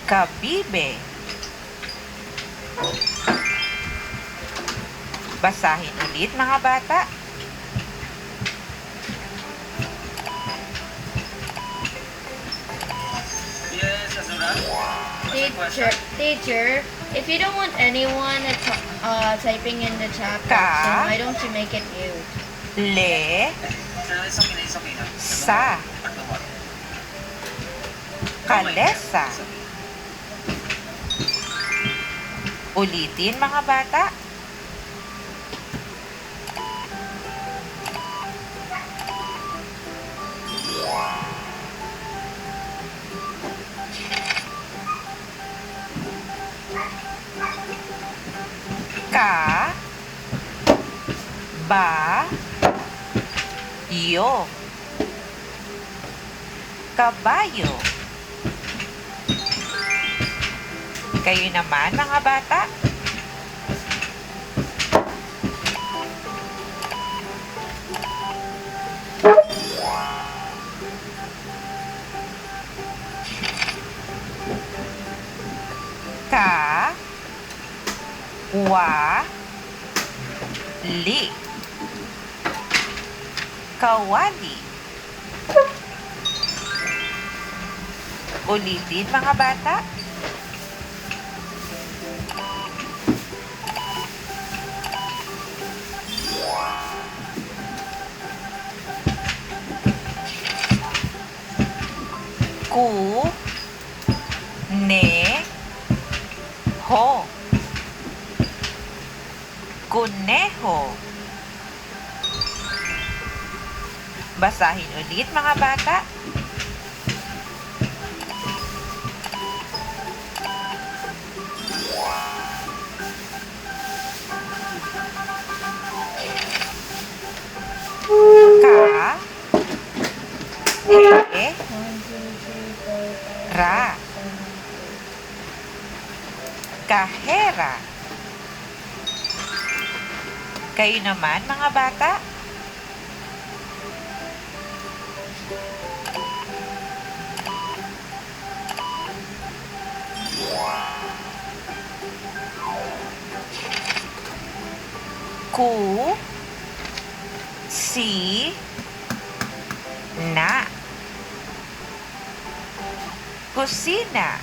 Kabibe. Basahin ulit mga bata. Yes, Azura. Teacher, if you don't want anyone typing in the chat box, then why don't you make it mute? Le. It's okay na. Sa. Kalesa. Ulitin mga bata. Ka. Ba. Yo. Kabayo. Kayo naman mga bata. Ka. Wa. Li. Kawali. Ulitin mga bata. Ku. Ne. Ho. Kuneho. Basahin ulit mga bata. Ka. He. Ra. Kahera. Kayo naman mga bata. Ku. Si. Na. Kusina.